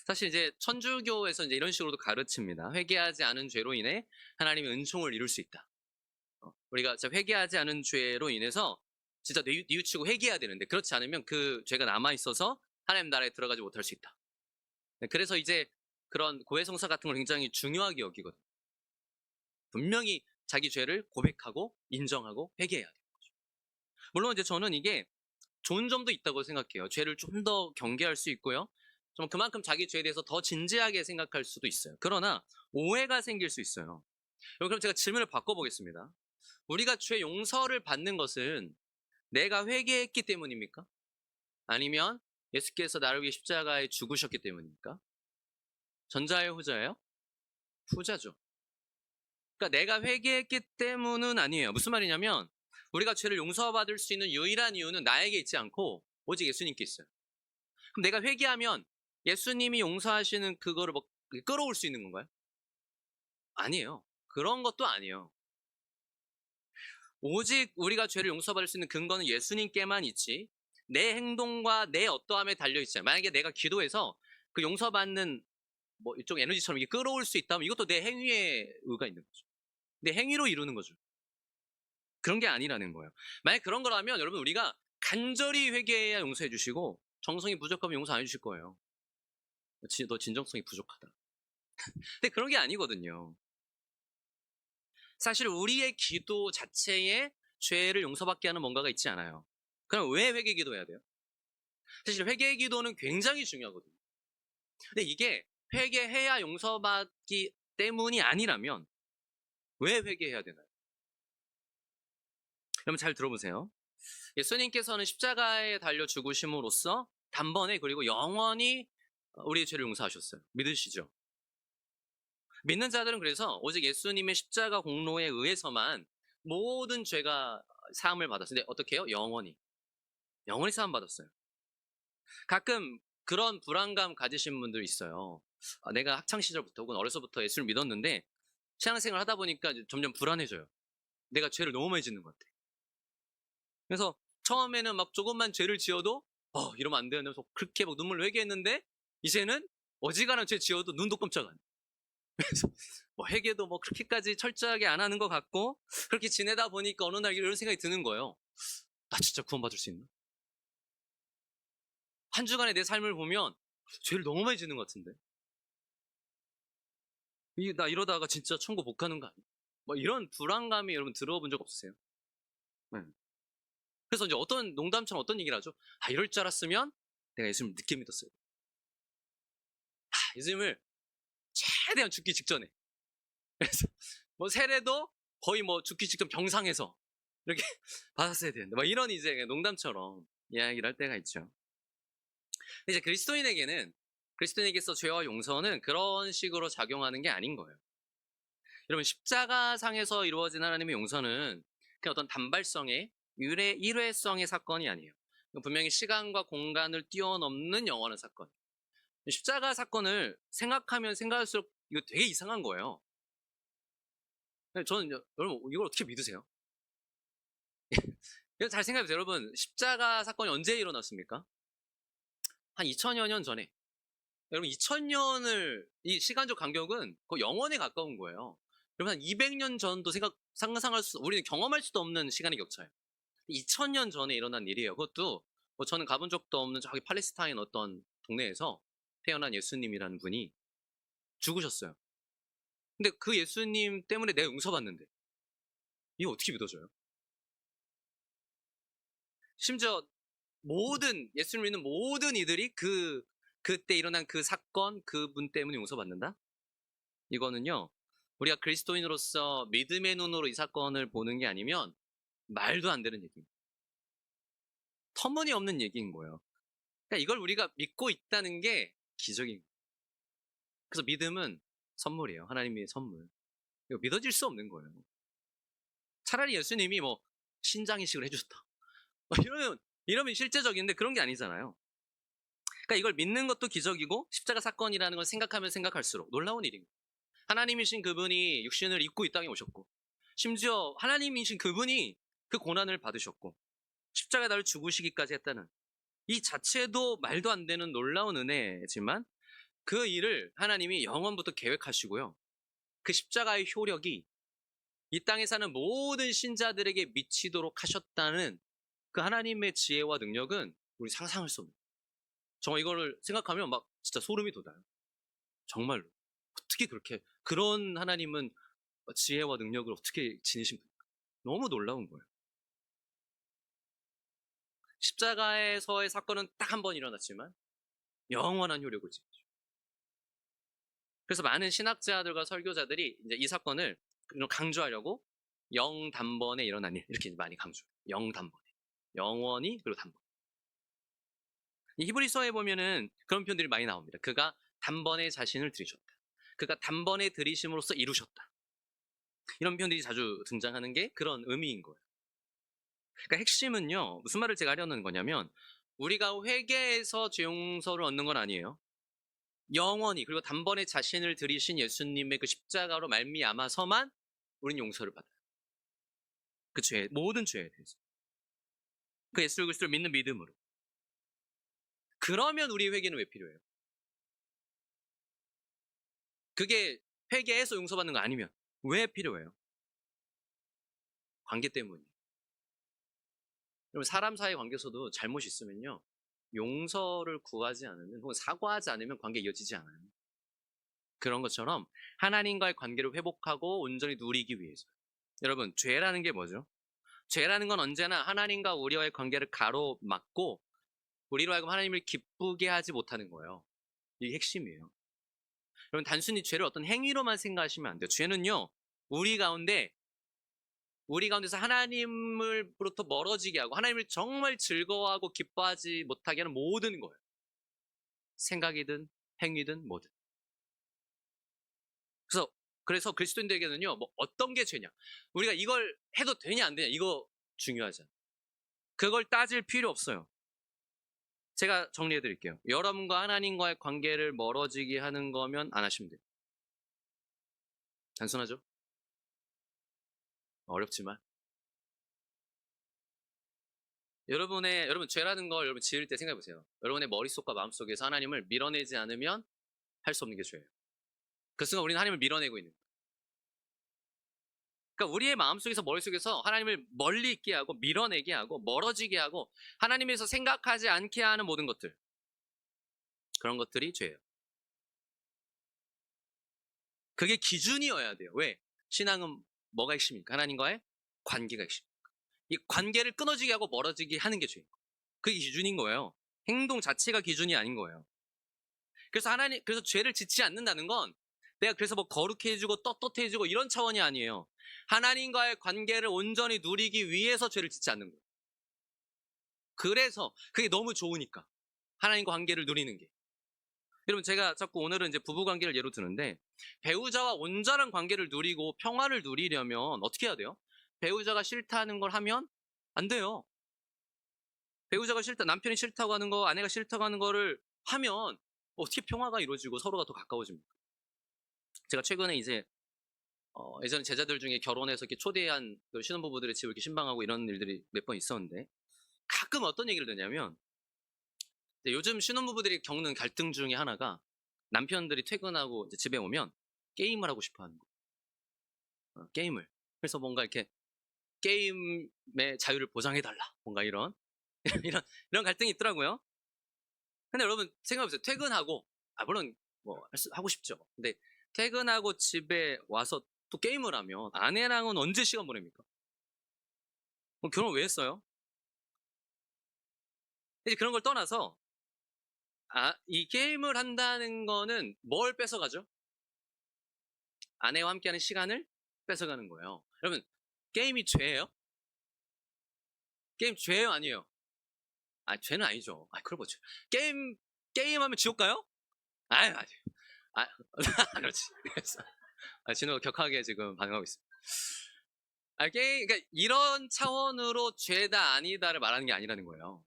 사실 이제 천주교에서 이제 이런 식으로도 가르칩니다. 회개하지 않은 죄로 인해 하나님의 은총을 이룰 수 있다. 우리가 진짜 회개하지 않은 죄로 인해서 진짜 뉘우치고 회개해야 되는데, 그렇지 않으면 그 죄가 남아 있어서 하나님 나라에 들어가지 못할 수 있다. 네, 그래서 이제 그런 고해성사 같은 걸 굉장히 중요하게 여기거든요. 분명히 자기 죄를 고백하고 인정하고 회개해야 돼요. 물론 이제 저는 이게 좋은 점도 있다고 생각해요. 죄를 좀 더 경계할 수 있고요. 좀 그만큼 자기 죄에 대해서 더 진지하게 생각할 수도 있어요. 그러나 오해가 생길 수 있어요. 그럼 제가 질문을 바꿔보겠습니다. 우리가 죄 용서를 받는 것은 내가 회개했기 때문입니까? 아니면 예수께서 나를 위해 십자가에 죽으셨기 때문입니까? 전자예요, 후자예요? 후자죠. 그러니까 내가 회개했기 때문은 아니에요. 무슨 말이냐면, 우리가 죄를 용서받을 수 있는 유일한 이유는 나에게 있지 않고 오직 예수님께 있어요. 그럼 내가 회개하면 예수님이 용서하시는 그거를 뭐 끌어올 수 있는 건가요? 아니에요. 그런 것도 아니에요. 오직 우리가 죄를 용서받을 수 있는 근거는 예수님께만 있지, 내 행동과 내 어떠함에 달려있어요. 만약에 내가 기도해서 그 용서받는 뭐 이쪽 에너지처럼 이게 끌어올 수 있다면 이것도 내 행위에 의가 있는 거죠. 내 행위로 이루는 거죠. 그런 게 아니라는 거예요. 만약 그런 거라면 여러분, 우리가 간절히 회개해야 용서해 주시고 정성이 부족하면 용서 안 해주실 거예요. 너 진정성이 부족하다. 근데 그런 게 아니거든요. 사실 우리의 기도 자체에 죄를 용서받게 하는 뭔가가 있지 않아요. 그럼 왜 회개 기도해야 돼요? 사실 회개 기도는 굉장히 중요하거든요. 근데 이게 회개해야 용서받기 때문이 아니라면 왜 회개해야 되나요? 여러분, 잘 들어보세요. 예수님께서는 십자가에 달려 죽으심으로써 단번에 그리고 영원히 우리의 죄를 용서하셨어요. 믿으시죠? 믿는 자들은 그래서 오직 예수님의 십자가 공로에 의해서만 모든 죄가 사함을 받았어요. 근데 어떻게 해요? 영원히 사함 받았어요. 가끔 그런 불안감 가지신 분들 있어요. 내가 학창 시절부터 혹은 어려서부터 예수를 믿었는데 신앙생활 하다 보니까 이제 점점 불안해져요. 내가 죄를 너무 많이 짓는 것 같아. 그래서 처음에는 막 조금만 죄를 지어도 이러면 안 되는, 그렇게 막 눈물 회개했는데 이제는 어지간한 죄 지어도 눈도 깜짝 안 해. 그래서 뭐 회개도 뭐 그렇게까지 철저하게 안 하는 것 같고, 그렇게 지내다 보니까 어느 날 이런 생각이 드는 거예요. 나 진짜 구원받을 수 있나? 한 주간의 내 삶을 보면 죄를 너무 많이 짓는 것 같은데, 나 이러다가 진짜 천국 못 가는 거 아니야? 뭐 이런 불안감이 여러분 들어본 적 없으세요? 네. 그래서 이제 농담처럼 어떤 얘기를 하죠? 이럴 줄 알았으면 내가 예수님을 늦게 믿었어요. 예수님을 최대한 죽기 직전에. 그래서 뭐 세례도 거의 뭐 죽기 직전 병상에서 이렇게 받았어야 되는데, 뭐 이런 이제 농담처럼 이야기를 할 때가 있죠. 근데 이제 그리스도인에게서 죄와 용서는 그런 식으로 작용하는 게 아닌 거예요. 여러분, 십자가상에서 이루어진 하나님의 용서는 그냥 어떤 단발성의 일회성의 사건이 아니에요. 분명히 시간과 공간을 뛰어넘는 영원한 사건. 십자가 사건을 생각하면 생각할수록 이거 되게 이상한 거예요. 저는 여러분 이걸 어떻게 믿으세요? 잘 생각해보세요. 여러분 십자가 사건이 언제 일어났습니까? 한 2000여 년 전에. 여러분 2000년을 이 시간적 간격은 거의 영원에 가까운 거예요. 여러분 한 200년 전도 상상할 수 우리는 경험할 수도 없는 시간의 격차예요. 2000년 전에 일어난 일이에요. 그것도 뭐 저는 가본 적도 없는 저기 팔레스타인 어떤 동네에서 태어난 예수님이라는 분이 죽으셨어요. 근데 그 예수님 때문에 내가 용서받는데 이거 어떻게 믿어져요? 심지어 모든 예수를 믿는 모든 이들이 그때 일어난 그 사건 그분 때문에 용서받는다? 이거는요 우리가 그리스도인으로서 믿음의 눈으로 이 사건을 보는 게 아니면 말도 안 되는 얘기입니다. 터무니없는 얘기인 거예요. 그러니까 이걸 우리가 믿고 있다는 게 기적인 거예요. 그래서 믿음은 선물이에요. 하나님의 선물. 이거 믿어질 수 없는 거예요. 차라리 예수님이 뭐 신장이식을 해주셨다. 이러면 실제적인데 그런 게 아니잖아요. 그러니까 이걸 믿는 것도 기적이고 십자가 사건이라는 걸 생각하면 생각할수록 놀라운 일인 거예요. 하나님이신 그분이 육신을 입고 이 땅에 오셨고 심지어 하나님이신 그분이 그 고난을 받으셨고 십자가에 달려 죽으시기까지 했다는 이 자체도 말도 안 되는 놀라운 은혜지만 그 일을 하나님이 영원부터 계획하시고요. 그 십자가의 효력이 이 땅에 사는 모든 신자들에게 미치도록 하셨다는 그 하나님의 지혜와 능력은 우리 상상할 수 없는. 정말 이거를 생각하면 막 진짜 소름이 돋아요. 정말로. 어떻게 그렇게 그런 하나님은 지혜와 능력을 어떻게 지니신 겁니까? 너무 놀라운 거예요. 십자가에서의 사건은 딱 한 번 일어났지만 영원한 효력을 지니죠. 그래서 많은 신학자들과 설교자들이 이제 이 사건을 강조하려고 영단번에 일어난 일 이렇게 많이 강조해요. 영단번에. 영원히 그리고 단번. 히브리서에 보면은 그런 표현들이 많이 나옵니다. 그가 단번에 자신을 들이셨다. 그가 단번에 들이심으로써 이루셨다. 이런 표현들이 자주 등장하는 게 그런 의미인 거예요. 그러니까 핵심은요. 무슨 말을 제가 하려는 거냐면 우리가 회개해서 죄 용서를 얻는 건 아니에요. 영원히 그리고 단번에 자신을 들이신 예수님의 그 십자가로 말미암아서만 우리는 용서를 받아요. 그 죄, 모든 죄에 대해서. 그 예수 그리스도를 믿는 믿음으로. 그러면 우리 회개는 왜 필요해요? 그게 회개해서 용서받는 거 아니면 왜 필요해요? 관계 때문이에요. 여러분 사람 사이 관계에서도 잘못이 있으면요. 용서를 구하지 않으면 혹은 사과하지 않으면 관계 이어지지 않아요. 그런 것처럼 하나님과의 관계를 회복하고 온전히 누리기 위해서. 여러분 죄라는 게 뭐죠? 죄라는 건 언제나 하나님과 우리와의 관계를 가로막고 우리로 하여금 하나님을 기쁘게 하지 못하는 거예요. 이게 핵심이에요. 여러분 단순히 죄를 어떤 행위로만 생각하시면 안 돼요. 죄는요. 우리 가운데서 하나님으로부터 멀어지게 하고 하나님을 정말 즐거워하고 기뻐하지 못하게 하는 모든 거예요. 생각이든 행위든 뭐든. 그래서 그리스도인들에게는요. 뭐 어떤 게 죄냐. 우리가 이걸 해도 되냐 안 되냐 이거 중요하지 않아요. 그걸 따질 필요 없어요. 제가 정리해 드릴게요. 여러분과 하나님과의 관계를 멀어지게 하는 거면 안 하시면 돼요. 단순하죠? 어렵지만. 여러분 죄라는 걸 여러분 지을 때 생각해 보세요. 여러분의 머릿속과 마음속에서 하나님을 밀어내지 않으면 할 수 없는 게 죄예요. 그 순간 우리는 하나님을 밀어내고 있는 거예요. 그러니까 우리의 마음속에서 머릿속에서 하나님을 멀리 있게 하고 밀어내게 하고 멀어지게 하고 하나님에서 생각하지 않게 하는 모든 것들. 그런 것들이 죄예요. 그게 기준이어야 돼요. 왜? 신앙은 뭐가 핵심입니까? 하나님과의 관계가 핵심. 이 관계를 끊어지게 하고 멀어지게 하는 게 죄예요. 그게 기준인 거예요. 행동 자체가 기준이 아닌 거예요. 그래서 죄를 짓지 않는다는 건 내가 그래서 뭐 거룩해지고 떳떳해지고 이런 차원이 아니에요. 하나님과의 관계를 온전히 누리기 위해서 죄를 짓지 않는 거예요. 그래서 그게 너무 좋으니까 하나님과 관계를 누리는 게. 여러분 제가 자꾸 오늘은 이제 부부 관계를 예로 드는데 배우자와 온전한 관계를 누리고 평화를 누리려면 어떻게 해야 돼요? 배우자가 싫다는 걸 하면 안 돼요. 배우자가 싫다, 남편이 싫다고 하는 거, 아내가 싫다고 하는 거를 하면 어떻게 평화가 이루어지고 서로가 더 가까워집니까? 제가 최근에 이제 예전에 제자들 중에 결혼해서 이렇게 초대한 그 신혼부부들의 집을 이렇게 신방하고 이런 일들이 몇 번 있었는데, 가끔 어떤 얘기를 듣냐면, 요즘 신혼부부들이 겪는 갈등 중에 하나가 남편들이 퇴근하고 이제 집에 오면 게임을 하고 싶어 하는 거예요. 게임을. 그래서 뭔가 이렇게 게임의 자유를 보장해달라. 뭔가 이런, 이런 갈등이 있더라고요. 근데 여러분 생각해보세요. 퇴근하고, 물론 뭐 하고 싶죠. 근데 퇴근하고 집에 와서 또 게임을 하면 아내랑은 언제 시간 보냅니까? 그럼 결혼 왜 했어요? 이제 그런 걸 떠나서, 이 게임을 한다는 거는 뭘 뺏어가죠? 아내와 함께하는 시간을 뺏어가는 거예요. 여러분, 게임이 죄예요? 게임 죄예요, 아니에요? 죄는 아니죠. 그걸 뭐죠? 게임하면 지옥 가요? 아니요. 아, 그렇지. 그래서 진호가 격하게 지금 반응하고 있습니다. 그러니까 이런 차원으로 죄다 아니다를 말하는 게 아니라는 거예요.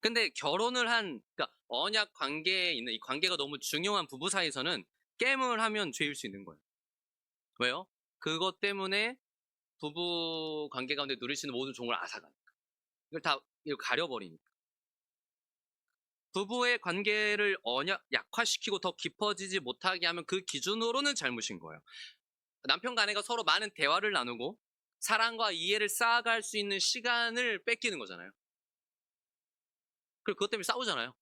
근데 그러니까 언약 관계에 있는 이 관계가 너무 중요한 부부 사이에서는 게임을 하면 죄일 수 있는 거예요. 왜요? 그것 때문에 부부 관계 가운데 누릴 수 있는 모든 종을 앗아가니까. 이걸 가려버리니까. 부부의 관계를 약화시키고 더 깊어지지 못하게 하면 그 기준으로는 잘못인 거예요. 남편과 아내가 서로 많은 대화를 나누고 사랑과 이해를 쌓아갈 수 있는 시간을 뺏기는 거잖아요. 그리고 그것 때문에 싸우잖아요.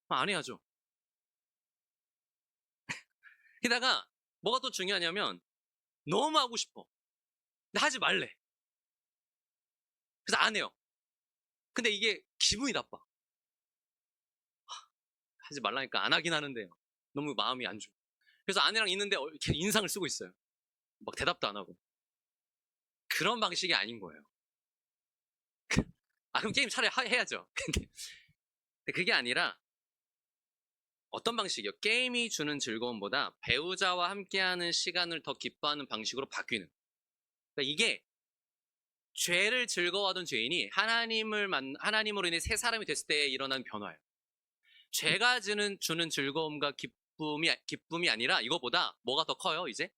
안 해야죠. 게다가 뭐가 더 중요하냐면 너무 하고 싶어. 근데 하지 말래. 그래서 안 해요. 근데 이게 기분이 나빠. 하지 말라니까 안 하긴 하는데요. 너무 마음이 안 좋아. 그래서 아내랑 있는데 이렇게 인상을 쓰고 있어요. 막 대답도 안 하고. 그런 방식이 아닌 거예요. 그럼 게임 차라리 해야죠. 근데 그게 아니라 어떤 방식이요? 게임이 주는 즐거움보다 배우자와 함께하는 시간을 더 기뻐하는 방식으로 바뀌는. 그러니까 이게 죄를 즐거워하던 죄인이 하나님으로 인해 새 사람이 됐을 때 일어난 변화예요. 죄가 주는 즐거움과 기쁨이 아니라 이거보다 뭐가 더 커요, 이제?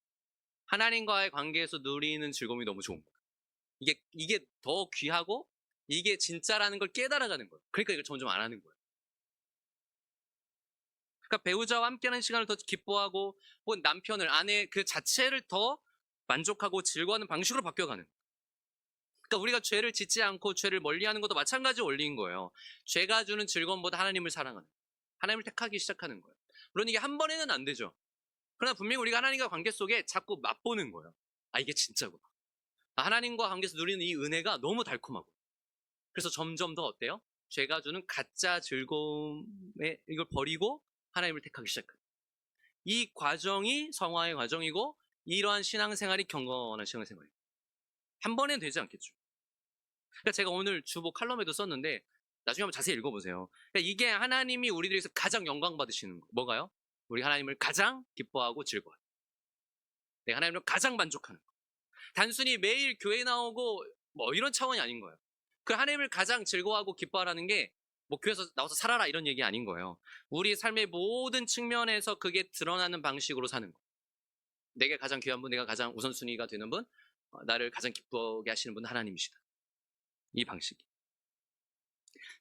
하나님과의 관계에서 누리는 즐거움이 너무 좋은 거예요. 이게 더 귀하고 이게 진짜라는 걸 깨달아가는 거예요. 그러니까 이걸 점점 안 하는 거예요. 그러니까 배우자와 함께하는 시간을 더 기뻐하고 혹은 아내 그 자체를 더 만족하고 즐거워하는 방식으로 바뀌어가는. 그러니까 우리가 죄를 짓지 않고 죄를 멀리하는 것도 마찬가지 원리인 거예요. 죄가 주는 즐거움보다 하나님을 사랑하는, 하나님을 택하기 시작하는 거예요. 물론 이게 한 번에는 안 되죠. 그러나 분명히 우리가 하나님과 관계 속에 자꾸 맛보는 거예요. 이게 진짜구나. 하나님과 관계에서 누리는 이 은혜가 너무 달콤하고. 그래서 점점 더 어때요? 죄가 주는 가짜 즐거움에 이걸 버리고 하나님을 택하기 시작해요. 이 과정이 성화의 과정이고 이러한 신앙생활이 경건한 신앙생활이에요. 한 번엔 되지 않겠죠. 그러니까 제가 오늘 주보 칼럼에도 썼는데 나중에 한번 자세히 읽어보세요. 그러니까 이게 하나님이 우리들에게서 가장 영광 받으시는 거. 뭐가요? 우리 하나님을 가장 기뻐하고 즐거워하는. 내가 하나님을 가장 만족하는 거. 단순히 매일 교회 나오고 뭐 이런 차원이 아닌 거예요. 그 하나님을 가장 즐거워하고 기뻐하라는 게 뭐 교회에서 나와서 살아라 이런 얘기 아닌 거예요. 우리 삶의 모든 측면에서 그게 드러나는 방식으로 사는 거. 내게 가장 귀한 분, 내가 가장 우선순위가 되는 분, 나를 가장 기쁘게 하시는 분은 하나님이시다. 이 방식이.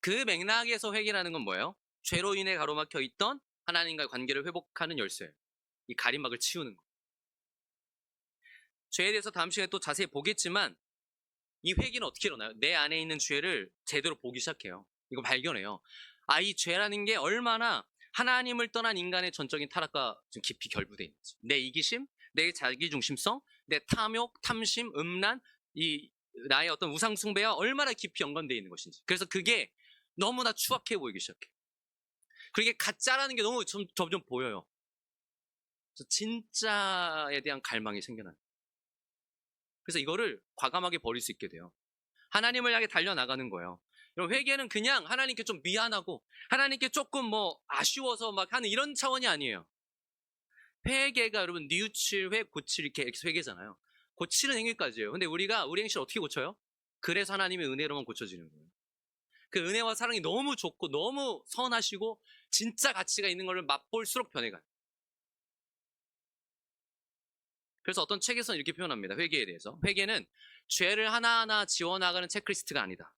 그 맥락에서 회개라는 건 뭐예요? 죄로 인해 가로막혀 있던 하나님과의 관계를 회복하는 열쇠예요. 이 가림막을 치우는 거. 죄에 대해서 다음 시간에 또 자세히 보겠지만 이 회개는 어떻게 일어나요? 내 안에 있는 죄를 제대로 보기 시작해요. 이거 발견해요. 이 죄라는 게 얼마나 하나님을 떠난 인간의 전적인 타락과 좀 깊이 결부되어 있는지. 내 이기심, 내 자기중심성, 내 탐욕, 탐심, 음란, 나의 어떤 우상숭배와 얼마나 깊이 연관되어 있는 것인지. 그래서 그게 너무나 추악해 보이기 시작해. 그게 가짜라는 게 너무 점점 보여요. 그래서 진짜에 대한 갈망이 생겨나요. 그래서 이거를 과감하게 버릴 수 있게 돼요. 하나님을 향해 달려나가는 거예요. 회개는 그냥 하나님께 좀 미안하고 하나님께 조금 뭐 아쉬워서 막 하는 이런 차원이 아니에요. 회개가 여러분 뉘우칠, 고칠 이렇게 회개잖아요. 고치는 행위까지예요. 근데 우리 행실 어떻게 고쳐요? 그래서 하나님의 은혜로만 고쳐지는 거예요. 그 은혜와 사랑이 너무 좋고 너무 선하시고 진짜 가치가 있는 걸 맛볼수록 변해가요. 그래서 어떤 책에서는 이렇게 표현합니다. 회개에 대해서. 회개는 죄를 하나하나 지워나가는 체크리스트가 아니다.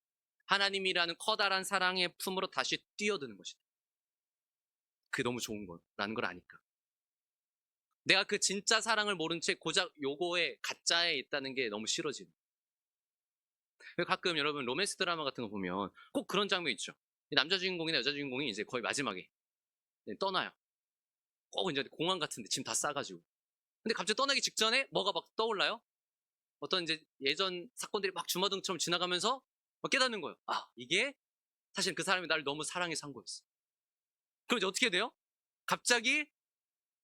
하나님이라는 커다란 사랑의 품으로 다시 뛰어드는 것이다. 그게 너무 좋은 거라는 걸 아니까. 내가 그 진짜 사랑을 모른 채 고작 요거에 가짜에 있다는 게 너무 싫어지는. 가끔 여러분 로맨스 드라마 같은 거 보면 꼭 그런 장면 있죠. 남자 주인공이나 여자 주인공이 이제 거의 마지막에 떠나요. 꼭 이제 공항 같은데 짐 다 싸가지고. 근데 갑자기 떠나기 직전에 뭐가 막 떠올라요? 어떤 이제 예전 사건들이 막 주마등처럼 지나가면서 막 깨닫는 거예요. 아, 이게 사실 그 사람이 나를 너무 사랑해서 한 거였어. 그럼 이제 어떻게 돼요? 갑자기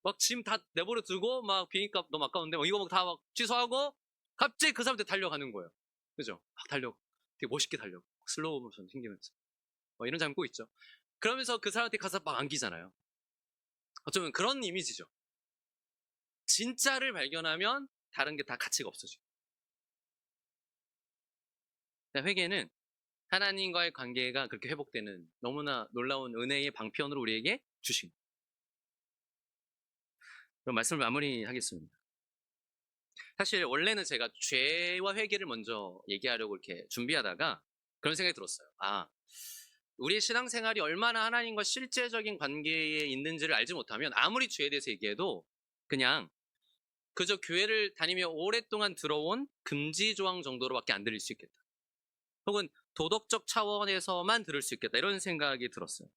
막 짐 다 내버려 두고 막 비행값 너무 아까운데 막 이거 막 다 막 취소하고 갑자기 그 사람한테 달려가는 거예요. 그죠? 막 달려. 되게 멋있게 달려. 슬로우 모션 생기면서. 뭐 이런 장면 꼭 있죠. 그러면서 그 사람한테 가서 막 안기잖아요. 어쩌면 그런 이미지죠. 진짜를 발견하면 다른 게 다 가치가 없어지고. 회개는 하나님과의 관계가 그렇게 회복되는 너무나 놀라운 은혜의 방편으로 우리에게 주신. 그럼 말씀을 마무리하겠습니다. 사실 원래는 제가 죄와 회개를 먼저 얘기하려고 이렇게 준비하다가 그런 생각이 들었어요. 아, 우리의 신앙생활이 얼마나 하나님과 실제적인 관계에 있는지를 알지 못하면 아무리 죄에 대해서 얘기해도 그냥 그저 교회를 다니며 오랫동안 들어온 금지 조항 정도로밖에 안 들릴 수 있겠다. 혹은 도덕적 차원에서만 들을 수 있겠다. 이런 생각이 들었어요.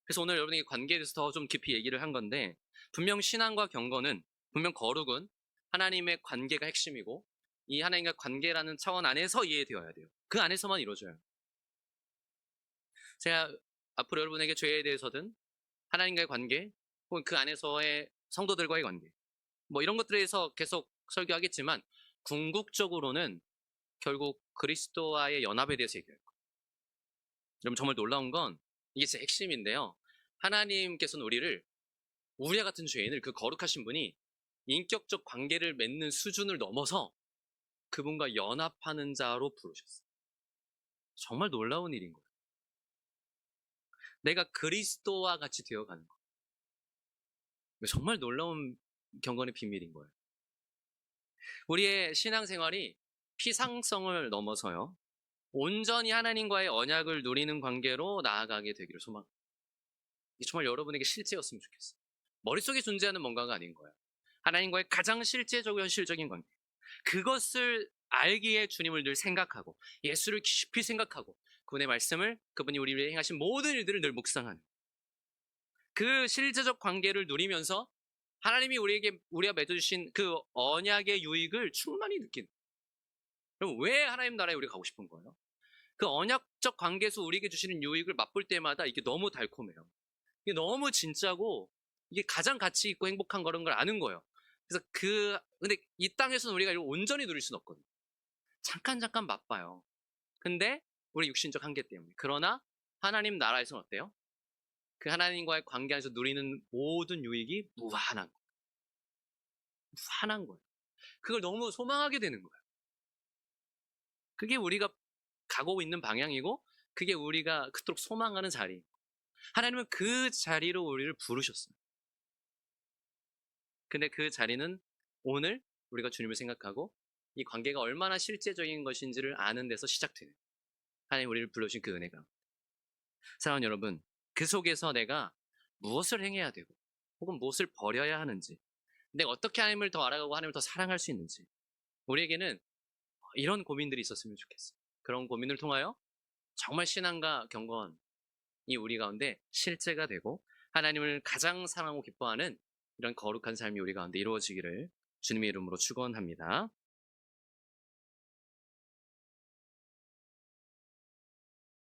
그래서 오늘 여러분에게 관계에 대해서 더 좀 깊이 얘기를 한 건데 분명 신앙과 경건은, 분명 거룩은 하나님의 관계가 핵심이고 이 하나님과 관계라는 차원 안에서 이해되어야 돼요. 그 안에서만 이루어져요. 제가 앞으로 여러분에게 죄에 대해서든 하나님과의 관계 혹은 그 안에서의 성도들과의 관계 뭐 이런 것들에 대해서 계속 설교하겠지만 궁극적으로는 결국 그리스도와의 연합에 대해서 얘기할 거예요. 여러분 정말 놀라운 건 이게 제 핵심인데요. 하나님께서는 우리와 같은 죄인을 그 거룩하신 분이 인격적 관계를 맺는 수준을 넘어서 그분과 연합하는 자로 부르셨어요. 정말 놀라운 일인 거예요. 내가 그리스도와 같이 되어가는 거예요. 정말 놀라운 경건의 비밀인 거예요. 우리의 신앙생활이 피상성을 넘어서요. 온전히 하나님과의 언약을 누리는 관계로 나아가게 되기를 소망합니다. 이게 정말 여러분에게 실제였으면 좋겠어요. 머릿속에 존재하는 뭔가가 아닌 거예요. 하나님과의 가장 실제적이고 현실적인 관계. 그것을 알기에 주님을 늘 생각하고 예수를 깊이 생각하고 그분의 말씀을, 그분이 우리 위해 행하신 모든 일들을 늘 묵상하는 그 실제적 관계를 누리면서 하나님이 우리가 맺어주신 그 언약의 유익을 충만히 느끼는. 그럼 왜 하나님 나라에 우리가 가고 싶은 거예요? 그 언약적 관계에서 우리에게 주시는 유익을 맛볼 때마다 이게 너무 달콤해요. 이게 너무 진짜고 이게 가장 가치 있고 행복한 거라는 걸 아는 거예요. 그래서 근데 이 땅에서는 우리가 이걸 온전히 누릴 수는 없거든요. 잠깐 맛봐요. 근데 우리 육신적 한계 때문에. 그러나 하나님 나라에서는 어때요? 그 하나님과의 관계 안에서 누리는 모든 유익이 무한한 거예요. 무한한 거예요. 그걸 너무 소망하게 되는 거예요. 그게 우리가 가고 있는 방향이고 그게 우리가 그토록 소망하는 자리. 하나님은 그 자리로 우리를 부르셨어요. 근데 그 자리는 오늘 우리가 주님을 생각하고 이 관계가 얼마나 실제적인 것인지를 아는 데서 시작되는 하나님 우리를 불러주신 그 은혜가. 사랑하는 여러분, 그 속에서 내가 무엇을 행해야 되고 혹은 무엇을 버려야 하는지, 내가 어떻게 하나님을 더 알아가고 하나님을 더 사랑할 수 있는지, 우리에게는 이런 고민들이 있었으면 좋겠어요. 그런 고민을 통하여 정말 신앙과 경건이 우리 가운데 실제가 되고 하나님을 가장 사랑하고 기뻐하는 이런 거룩한 삶이 우리 가운데 이루어지기를 주님의 이름으로 축원합니다.